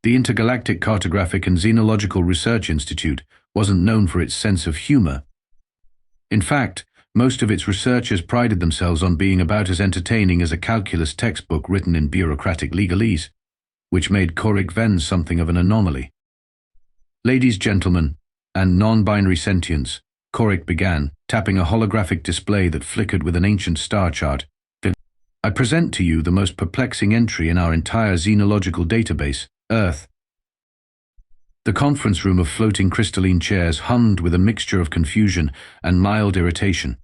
The Intergalactic Cartographic and Xenological Research Institute wasn't known for its sense of humor. In fact, most of its researchers prided themselves on being about as entertaining as a calculus textbook written in bureaucratic legalese, which made Koric Venn something of an anomaly. "Ladies, gentlemen, and non-binary sentients," Koric began, tapping a holographic display that flickered with an ancient star chart. "I present to you the most perplexing entry in our entire xenological database, Earth." The conference room of floating crystalline chairs hummed with a mixture of confusion and mild irritation.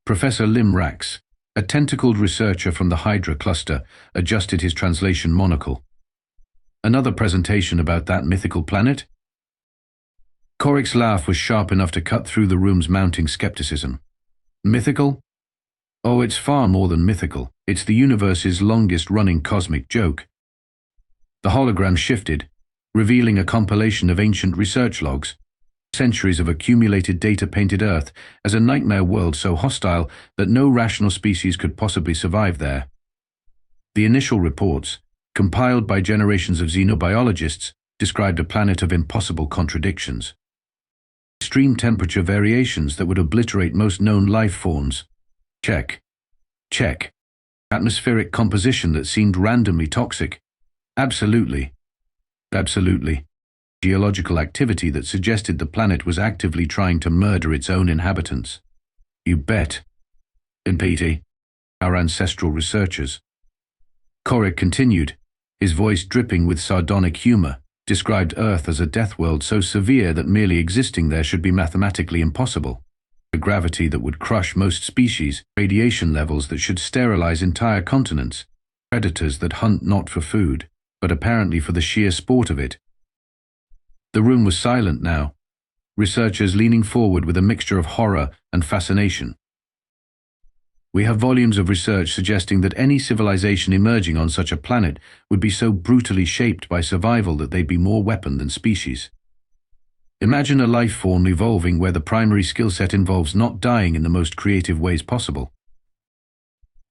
Professor Lim Rax, a tentacled researcher from the Hydra cluster, adjusted his translation monocle. "Another presentation about that mythical planet?" Koric's laugh was sharp enough to cut through the room's mounting skepticism. "Mythical? Oh, it's far more than mythical. It's the universe's longest-running cosmic joke." The hologram shifted, revealing a compilation of ancient research logs. Centuries of accumulated data painted Earth as a nightmare world so hostile that no rational species could possibly survive there. The initial reports, compiled by generations of xenobiologists, described a planet of impossible contradictions. Extreme temperature variations that would obliterate most known life forms. Check. Check. Atmospheric composition that seemed randomly toxic. Absolutely. Absolutely. Geological activity that suggested the planet was actively trying to murder its own inhabitants. You bet. Impede. Our ancestral researchers. Koric continued, his voice dripping with sardonic humor, described Earth as a deathworld so severe that merely existing there should be mathematically impossible. A gravity that would crush most species, radiation levels that should sterilize entire continents, predators that hunt not for food, but apparently for the sheer sport of it. The room was silent now, researchers leaning forward with a mixture of horror and fascination. "We have volumes of research suggesting that any civilization emerging on such a planet would be so brutally shaped by survival that they'd be more weapon than species. Imagine a life form evolving where the primary skill set involves not dying in the most creative ways possible."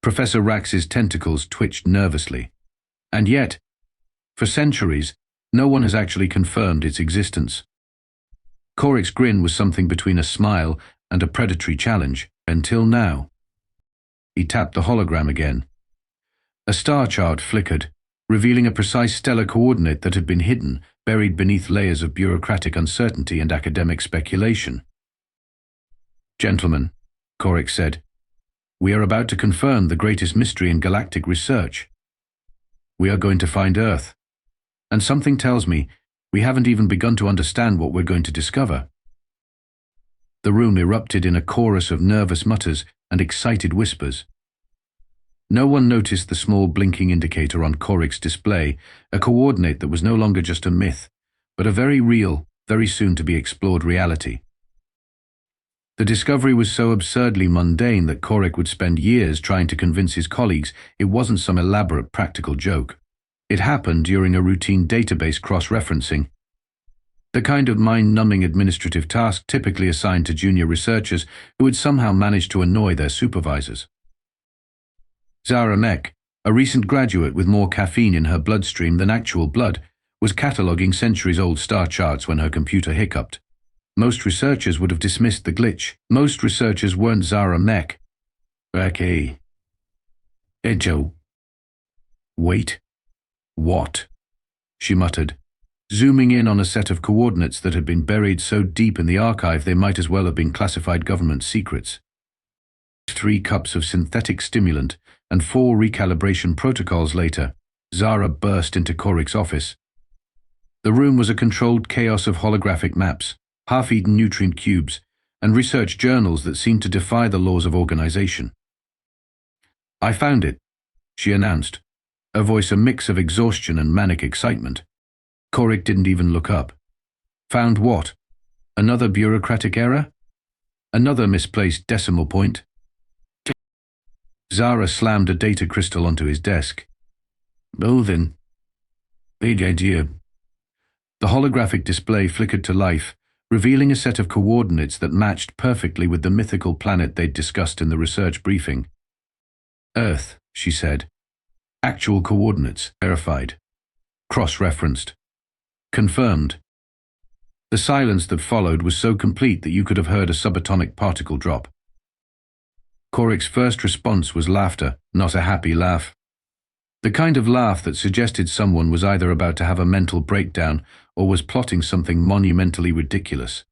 Professor Rax's tentacles twitched nervously. And yet, for centuries, no one has actually confirmed its existence. Koric's grin was something between a smile and a predatory challenge, until now. He tapped the hologram again. A star chart flickered, revealing a precise stellar coordinate that had been hidden, buried beneath layers of bureaucratic uncertainty and academic speculation. "Gentlemen," Koric said, "we are about to confirm the greatest mystery in galactic research. We are going to find Earth. And something tells me we haven't even begun to understand what we're going to discover." The room erupted in a chorus of nervous mutters and excited whispers. No one noticed the small blinking indicator on Koric's display, a coordinate that was no longer just a myth, but a very real, very soon-to-be-explored reality. The discovery was so absurdly mundane that Koric would spend years trying to convince his colleagues it wasn't some elaborate practical joke. It happened during a routine database cross-referencing, the kind of mind-numbing administrative task typically assigned to junior researchers who had somehow managed to annoy their supervisors. Zara Mek, a recent graduate with more caffeine in her bloodstream than actual blood, was cataloging centuries-old star charts when her computer hiccuped. Most researchers would have dismissed the glitch. Most researchers weren't Zara Mek. Okay. Hey, Joe. Wait. What? She muttered, zooming in on a set of coordinates that had been buried so deep in the archive they might as well have been classified government secrets. 3 cups of synthetic stimulant and 4 recalibration protocols later, Zara burst into Koric's office. The room was a controlled chaos of holographic maps, half-eaten nutrient cubes, and research journals that seemed to defy the laws of organization. "I found it," she announced, her voice a mix of exhaustion and manic excitement. Koric didn't even look up. "Found what? Another bureaucratic error? Another misplaced decimal point?" Zara slammed a data crystal onto his desk. "Oh then. Big idea." The holographic display flickered to life, revealing a set of coordinates that matched perfectly with the mythical planet they'd discussed in the research briefing. "Earth," she said. "Actual coordinates, verified." Cross-referenced. Confirmed. The silence that followed was so complete that you could have heard a subatomic particle drop. Koric's first response was laughter, not a happy laugh. The kind of laugh that suggested someone was either about to have a mental breakdown or was plotting something monumentally ridiculous.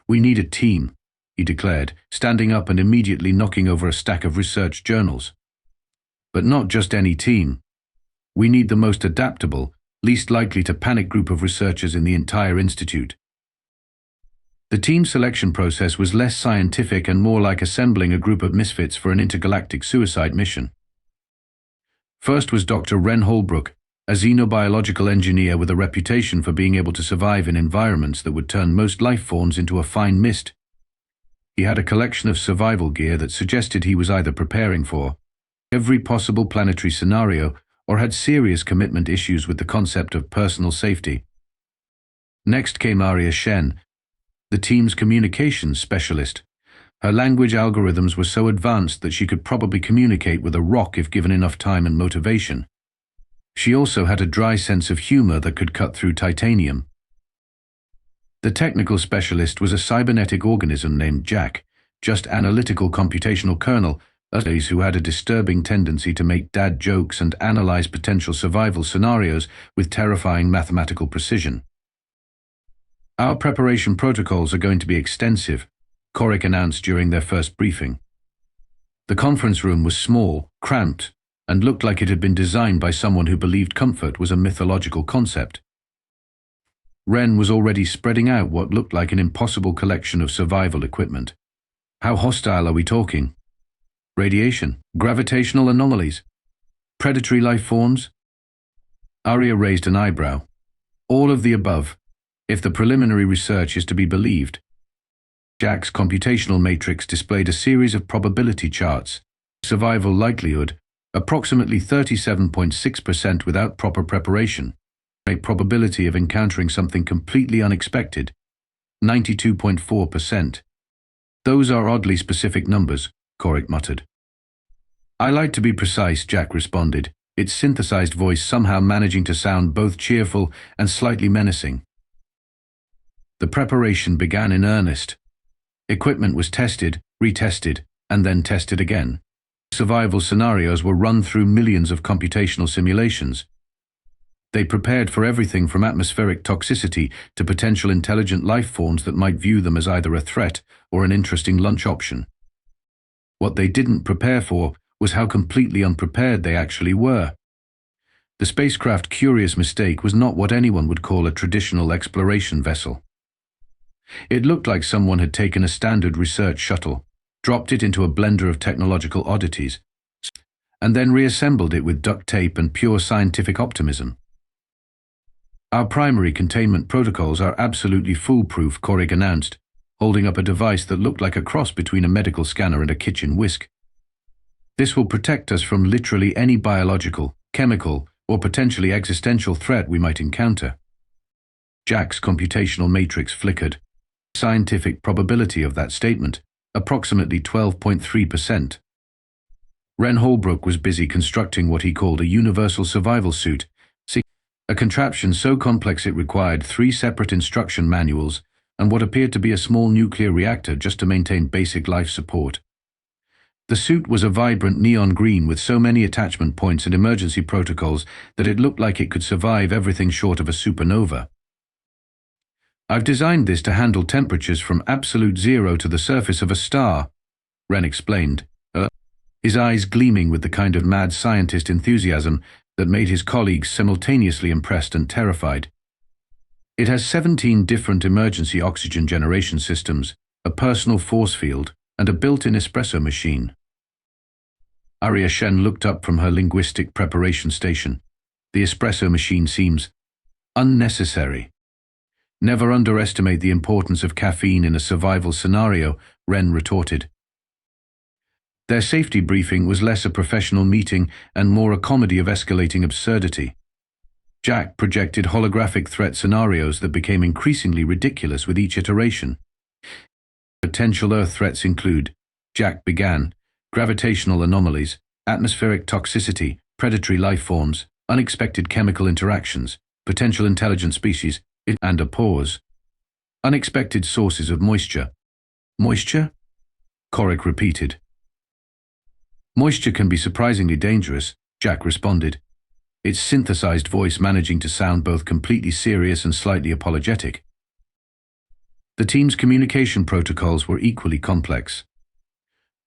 "We need a team," he declared, standing up and immediately knocking over a stack of research journals. "But not just any team. We need the most adaptable, least likely to panic group of researchers in the entire institute." The team selection process was less scientific and more like assembling a group of misfits for an intergalactic suicide mission. First was Dr. Ren Holbrook, a xenobiological engineer with a reputation for being able to survive in environments that would turn most life forms into a fine mist. He had a collection of survival gear that suggested he was either preparing for every possible planetary scenario or had serious commitment issues with the concept of personal safety. Next came Aria Shen, the team's communications specialist. Her language algorithms were so advanced that she could probably communicate with a rock if given enough time and motivation. She also had a dry sense of humor that could cut through titanium. The technical specialist was a cybernetic organism named Jack, just Analytical Computational Kernel, who had a disturbing tendency to make dad jokes and analyze potential survival scenarios with terrifying mathematical precision. "Our preparation protocols are going to be extensive," Koric announced during their first briefing. The conference room was small, cramped, and looked like it had been designed by someone who believed comfort was a mythological concept. Ren was already spreading out what looked like an impossible collection of survival equipment. "How hostile are we talking? Radiation, gravitational anomalies, predatory life forms?" Aria raised an eyebrow. "All of the above, if the preliminary research is to be believed." Jack's computational matrix displayed a series of probability charts. Survival likelihood, approximately 37.6% without proper preparation. A probability of encountering something completely unexpected, 92.4%. "Those are oddly specific numbers," Koric muttered. "I like to be precise," Jack responded, its synthesized voice somehow managing to sound both cheerful and slightly menacing. The preparation began in earnest. Equipment was tested, retested, and then tested again. Survival scenarios were run through millions of computational simulations. They prepared for everything from atmospheric toxicity to potential intelligent life forms that might view them as either a threat or an interesting lunch option. What they didn't prepare for was how completely unprepared they actually were. The spacecraft Curious Mistake was not what anyone would call a traditional exploration vessel. It looked like someone had taken a standard research shuttle, dropped it into a blender of technological oddities, and then reassembled it with duct tape and pure scientific optimism. "Our primary containment protocols are absolutely foolproof," Koric announced, holding up a device that looked like a cross between a medical scanner and a kitchen whisk. "This will protect us from literally any biological, chemical, or potentially existential threat we might encounter." Jack's computational matrix flickered. Scientific probability of that statement, approximately 12.3%. Ren Holbrook was busy constructing what he called a universal survival suit, a contraption so complex it required 3 separate instruction manuals and what appeared to be a small nuclear reactor just to maintain basic life support. The suit was a vibrant neon green with so many attachment points and emergency protocols that it looked like it could survive everything short of a supernova. "I've designed this to handle temperatures from absolute zero to the surface of a star," Ren explained, his eyes gleaming with the kind of mad scientist enthusiasm that made his colleagues simultaneously impressed and terrified. "It has 17 different emergency oxygen generation systems, a personal force field, and a built-in espresso machine." Aria Shen looked up from her linguistic preparation station. "The espresso machine seems unnecessary." "Never underestimate the importance of caffeine in a survival scenario," Ren retorted. Their safety briefing was less a professional meeting and more a comedy of escalating absurdity. Jack projected holographic threat scenarios that became increasingly ridiculous with each iteration. "Potential Earth threats include," Jack began, "gravitational anomalies, atmospheric toxicity, predatory life forms, unexpected chemical interactions, potential intelligent species, and a pause. Unexpected sources of moisture. Moisture? Koric repeated. Moisture can be surprisingly dangerous, Jack responded, its synthesized voice managing to sound both completely serious and slightly apologetic. The team's communication protocols were equally complex.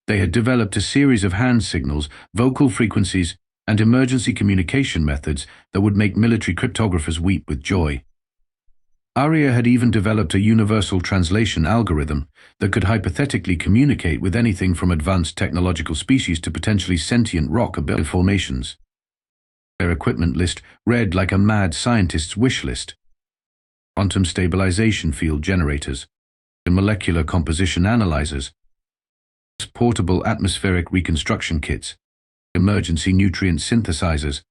They had developed a series of hand signals, vocal frequencies, and emergency communication methods that would make military cryptographers weep with joy. Aria had even developed a universal translation algorithm that could hypothetically communicate with anything from advanced technological species to potentially sentient rock formations. Their equipment list read like a mad scientist's wish list. Quantum stabilization field generators, molecular composition analyzers, portable atmospheric reconstruction kits, emergency nutrient synthesizers,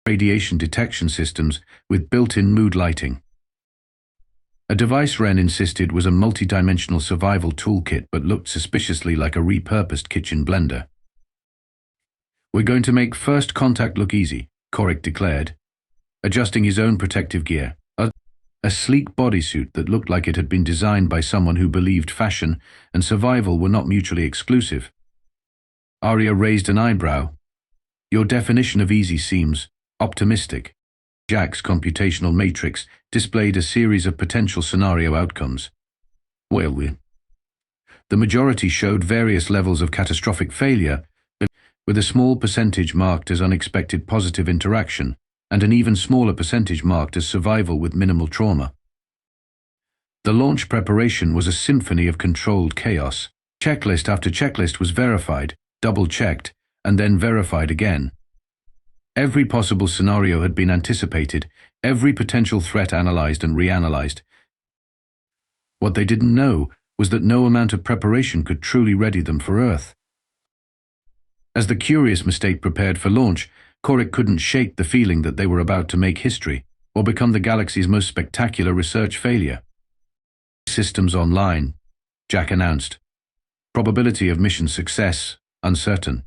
radiation detection systems with built-in mood lighting. A device Ren insisted was a multi-dimensional survival toolkit but looked suspiciously like a repurposed kitchen blender. "We're going to make first contact look easy," Koric declared, adjusting his own protective gear. A sleek bodysuit that looked like it had been designed by someone who believed fashion and survival were not mutually exclusive. Aria raised an eyebrow. "Your definition of easy seems optimistic." Jack's computational matrix displayed a series of potential scenario outcomes. The majority showed various levels of catastrophic failure, with a small percentage marked as unexpected positive interaction, and an even smaller percentage marked as survival with minimal trauma. The launch preparation was a symphony of controlled chaos. Checklist after checklist was verified, double-checked, and then verified again. Every possible scenario had been anticipated, every potential threat analyzed and reanalyzed. What they didn't know was that no amount of preparation could truly ready them for Earth. As the curious mistake prepared for launch, Koric couldn't shake the feeling that they were about to make history, or become the galaxy's most spectacular research failure. "Systems online," Jack announced. "Probability of mission success, uncertain."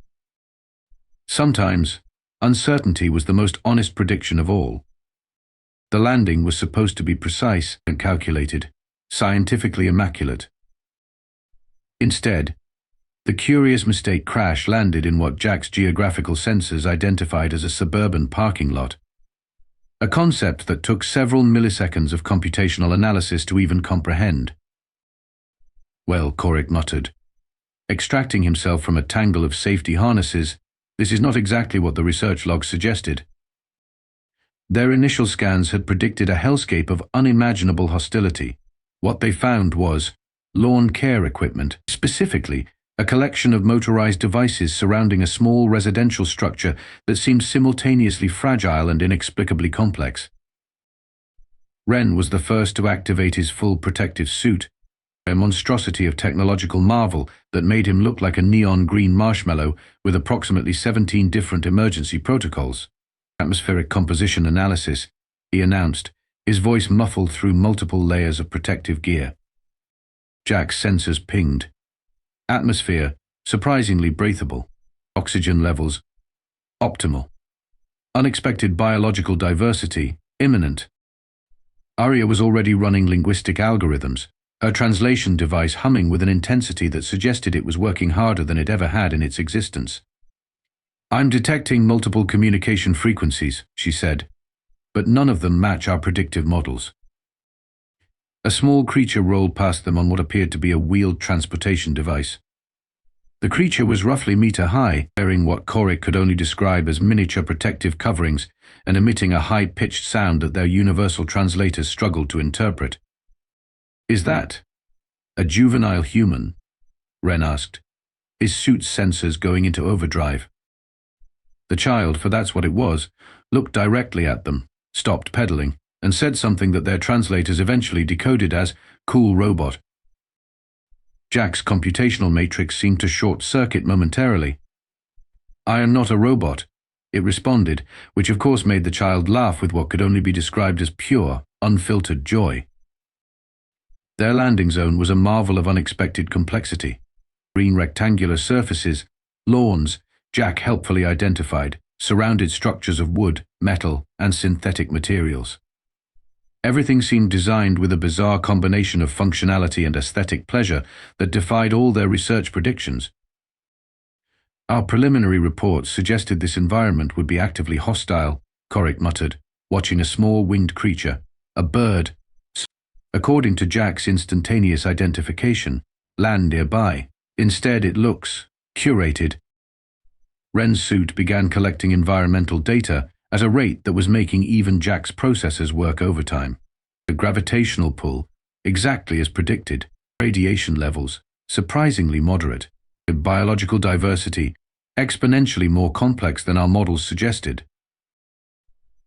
Sometimes, uncertainty was the most honest prediction of all. The landing was supposed to be precise and calculated, scientifically immaculate. Instead, the curious mistake crash landed in what Jack's geographical sensors identified as a suburban parking lot. A concept that took several milliseconds of computational analysis to even comprehend. "Well," Koric muttered, extracting himself from a tangle of safety harnesses, "this is not exactly what the research logs suggested." Their initial scans had predicted a hellscape of unimaginable hostility. What they found was lawn care equipment, specifically a collection of motorized devices surrounding a small residential structure that seemed simultaneously fragile and inexplicably complex. Ren was the first to activate his full protective suit, a monstrosity of technological marvel that made him look like a neon green marshmallow with approximately 17 different emergency protocols. "Atmospheric composition analysis," he announced, his voice muffled through multiple layers of protective gear. Jack's sensors pinged. Atmosphere, surprisingly breathable. Oxygen levels, optimal. Unexpected biological diversity, imminent. Aria was already running linguistic algorithms, her translation device humming with an intensity that suggested it was working harder than it ever had in its existence. "I'm detecting multiple communication frequencies," she said, "but none of them match our predictive models." A small creature rolled past them on what appeared to be a wheeled transportation device. The creature was roughly meter high, wearing what Koric could only describe as miniature protective coverings and emitting a high-pitched sound that their universal translators struggled to interpret. "Is that a juvenile human?" Ren asked, his suit's sensors going into overdrive. The child, for that's what it was, looked directly at them, stopped pedaling, and said something that their translators eventually decoded as "cool robot." Jack's computational matrix seemed to short-circuit momentarily. "I am not a robot," it responded, which of course made the child laugh with what could only be described as pure, unfiltered joy. Their landing zone was a marvel of unexpected complexity. Green rectangular surfaces, lawns, Jack helpfully identified, surrounded structures of wood, metal, and synthetic materials. Everything seemed designed with a bizarre combination of functionality and aesthetic pleasure that defied all their research predictions. Our preliminary reports suggested this environment would be actively hostile, Koric muttered, watching a small winged creature, a bird, according to Jack's instantaneous identification, land nearby. Instead it looks curated. Ren's suit began collecting environmental data at a rate that was making even Jack's processors work overtime. The gravitational pull, exactly as predicted, radiation levels, surprisingly moderate, biological diversity, exponentially more complex than our models suggested.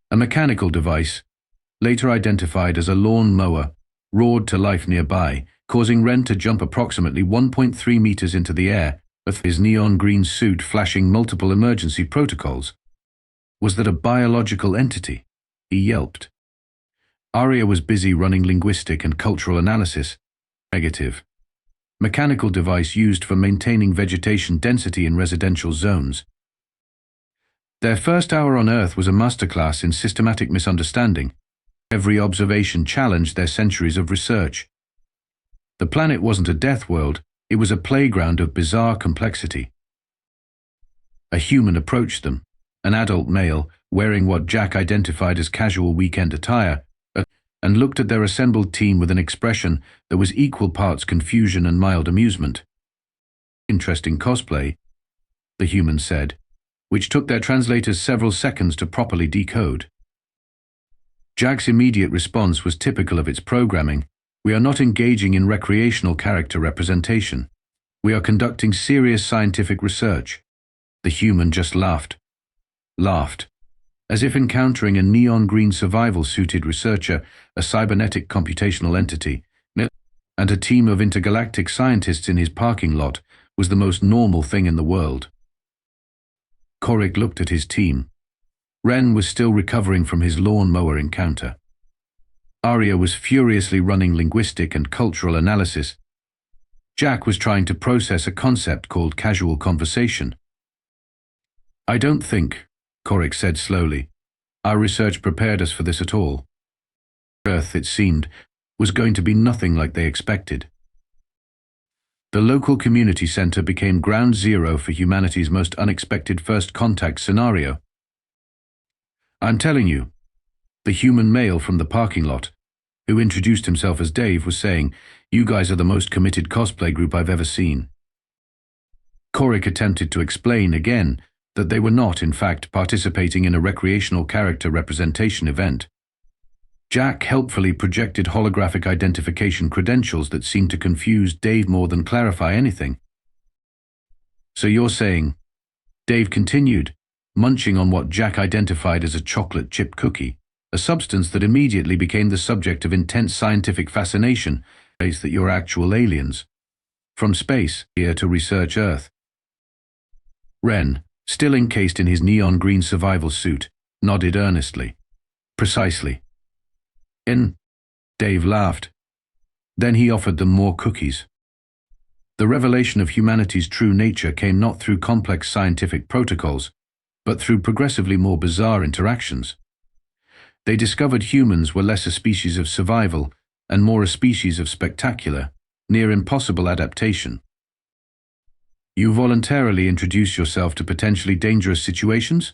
A mechanical device, later identified as a lawn mower, roared to life nearby, causing Ren to jump approximately 1.3 meters into the air, with his neon green suit flashing multiple emergency protocols. Was that a biological entity? He yelped. Aria was busy running linguistic and cultural analysis. Negative. Mechanical device used for maintaining vegetation density in residential zones. Their first hour on Earth was a masterclass in systematic misunderstanding. Every observation challenged their centuries of research. The planet wasn't a death world, it was a playground of bizarre complexity. A human approached them, an adult male, wearing what Jack identified as casual weekend attire, and looked at their assembled team with an expression that was equal parts confusion and mild amusement. Interesting cosplay, the human said, which took their translators several seconds to properly decode. Jack's immediate response was typical of its programming. We are not engaging in recreational character representation. We are conducting serious scientific research. The human just laughed, as if encountering a neon green survival-suited researcher, a cybernetic computational entity, and a team of intergalactic scientists in his parking lot was the most normal thing in the world. Koric looked at his team. Ren was still recovering from his lawn-mower encounter. Aria was furiously running linguistic and cultural analysis. Jack was trying to process a concept called casual conversation. I don't think, Koric said slowly, our research prepared us for this at all. Earth, it seemed, was going to be nothing like they expected. The local community center became ground zero for humanity's most unexpected first contact scenario. I'm telling you, the human male from the parking lot, who introduced himself as Dave, was saying, you guys are the most committed cosplay group I've ever seen. Koric attempted to explain again that they were not, in fact, participating in a recreational character representation event. Jack helpfully projected holographic identification credentials that seemed to confuse Dave more than clarify anything. So you're saying, Dave continued, munching on what Jack identified as a chocolate chip cookie, a substance that immediately became the subject of intense scientific fascination, that you're actual aliens. From space, here to research Earth. Ren, still encased in his neon green survival suit, nodded earnestly. Precisely. Dave laughed. Then he offered them more cookies. The revelation of humanity's true nature came not through complex scientific protocols, but through progressively more bizarre interactions. They discovered humans were less a species of survival and more a species of spectacular, near impossible adaptation. You voluntarily introduce yourself to potentially dangerous situations?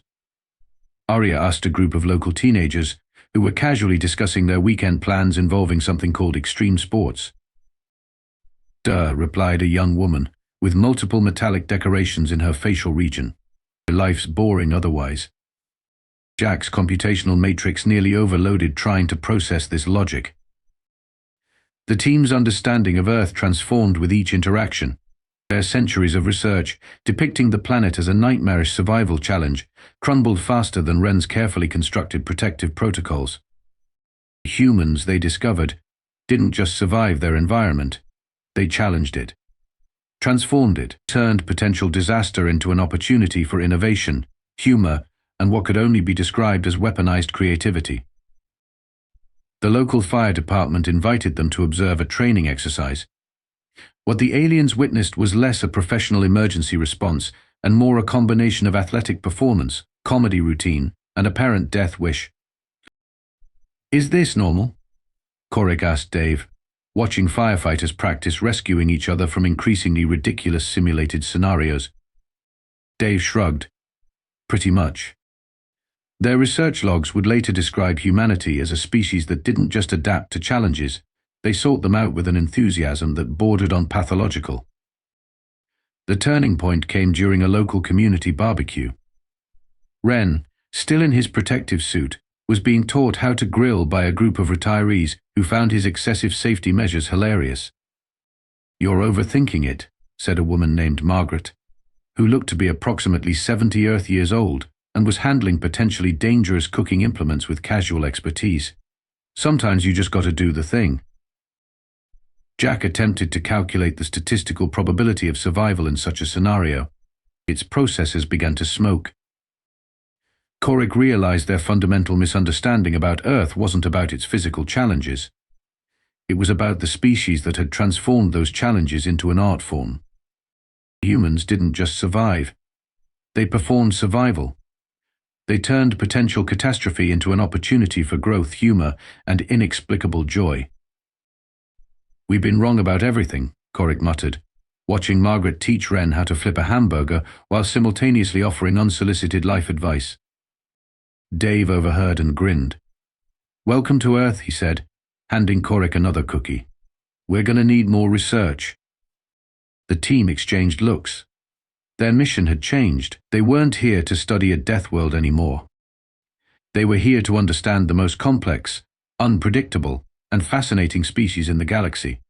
Aria asked a group of local teenagers who were casually discussing their weekend plans involving something called extreme sports. Duh, replied a young woman, with multiple metallic decorations in her facial region. Life's boring otherwise. Jack's computational matrix nearly overloaded trying to process this logic. The team's understanding of Earth transformed with each interaction. Their centuries of research, depicting the planet as a nightmarish survival challenge, crumbled faster than Ren's carefully constructed protective protocols. Humans, they discovered, didn't just survive their environment. They challenged it, transformed it, turned potential disaster into an opportunity for innovation, humor, and what could only be described as weaponized creativity. The local fire department invited them to observe a training exercise. What the aliens witnessed was less a professional emergency response and more a combination of athletic performance, comedy routine, an apparent death wish. "Is this normal?" Koric asked Dave, watching firefighters practice rescuing each other from increasingly ridiculous simulated scenarios. Dave shrugged. "Pretty much." Their research logs would later describe humanity as a species that didn't just adapt to challenges, they sought them out with an enthusiasm that bordered on pathological. The turning point came during a local community barbecue. Ren, still in his protective suit, was being taught how to grill by a group of retirees who found his excessive safety measures hilarious. "You're overthinking it," said a woman named Margaret, who looked to be approximately 70 Earth years old and was handling potentially dangerous cooking implements with casual expertise. "Sometimes you just gotta do the thing." Jack attempted to calculate the statistical probability of survival in such a scenario. Its processors began to smoke. Koric realized their fundamental misunderstanding about Earth wasn't about its physical challenges. It was about the species that had transformed those challenges into an art form. Humans didn't just survive. They performed survival. They turned potential catastrophe into an opportunity for growth, humor, and inexplicable joy. "We've been wrong about everything," Koric muttered, watching Margaret teach Ren how to flip a hamburger while simultaneously offering unsolicited life advice. Dave overheard and grinned. "Welcome to Earth," he said, handing Koric another cookie. "We're gonna need more research." The team exchanged looks. Their mission had changed. They weren't here to study a Deathworld anymore. They were here to understand the most complex, unpredictable, and fascinating species in the galaxy.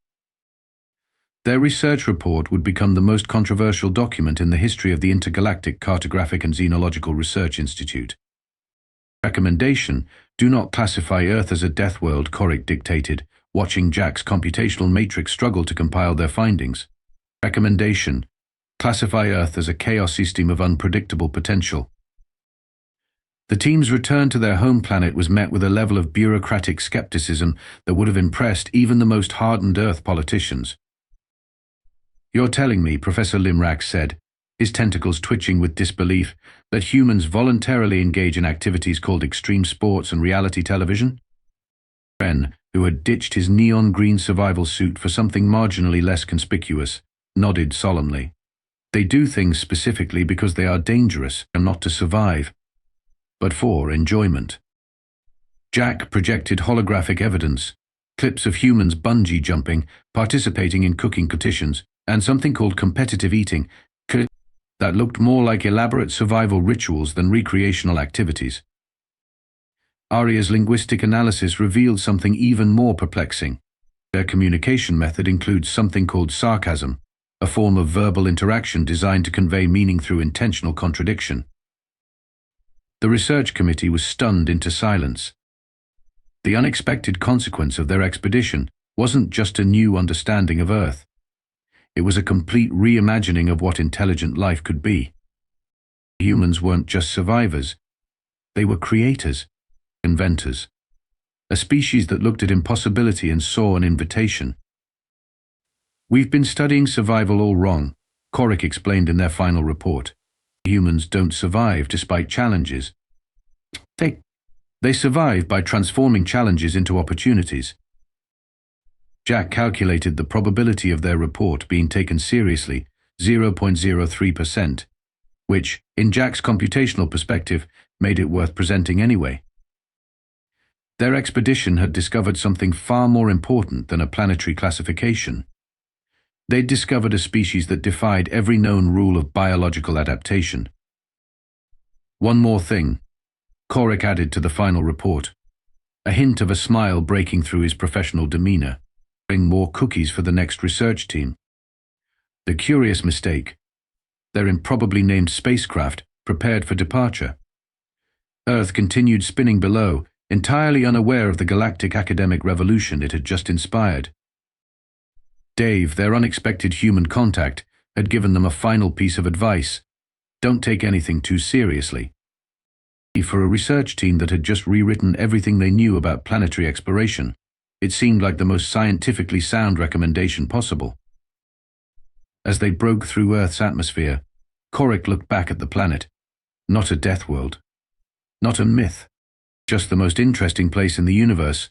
Their research report would become the most controversial document in the history of the Intergalactic Cartographic and Xenological Research Institute. Recommendation: do not classify Earth as a Deathworld, Koric dictated, watching Jack's computational matrix struggle to compile their findings. Recommendation: classify Earth as a chaos system of unpredictable potential. The team's return to their home planet was met with a level of bureaucratic skepticism that would have impressed even the most hardened Earth politicians. "You're telling me," Professor Limrak said, his tentacles twitching with disbelief, "that humans voluntarily engage in activities called extreme sports and reality television?" Ren, who had ditched his neon green survival suit for something marginally less conspicuous, nodded solemnly. "They do things specifically because they are dangerous and not to survive, but for enjoyment." Jack projected holographic evidence, clips of humans bungee jumping, participating in cooking competitions, and something called competitive eating, that looked more like elaborate survival rituals than recreational activities. Aria's linguistic analysis revealed something even more perplexing. Their communication method includes something called sarcasm, a form of verbal interaction designed to convey meaning through intentional contradiction. The research committee was stunned into silence. The unexpected consequence of their expedition wasn't just a new understanding of Earth. It was a complete reimagining of what intelligent life could be. Humans weren't just survivors. They were creators, inventors. A species that looked at impossibility and saw an invitation. "We've been studying survival all wrong," Koric explained in their final report. "Humans don't survive despite challenges. They survive by transforming challenges into opportunities." Jack calculated the probability of their report being taken seriously, 0.03%, which, in Jack's computational perspective, made it worth presenting anyway. Their expedition had discovered something far more important than a planetary classification. They'd discovered a species that defied every known rule of biological adaptation. "One more thing," Koric added to the final report, a hint of a smile breaking through his professional demeanor. "Bring more cookies for the next research team." The curious mistake: their improbably named spacecraft prepared for departure. Earth continued spinning below, entirely unaware of the galactic academic revolution it had just inspired. Dave, their unexpected human contact, had given them a final piece of advice: don't take anything too seriously. For a research team that had just rewritten everything they knew about planetary exploration, it seemed like the most scientifically sound recommendation possible. As they broke through Earth's atmosphere, Koric looked back at the planet. Not a Deathworld, Not a myth, just the most interesting place in the universe,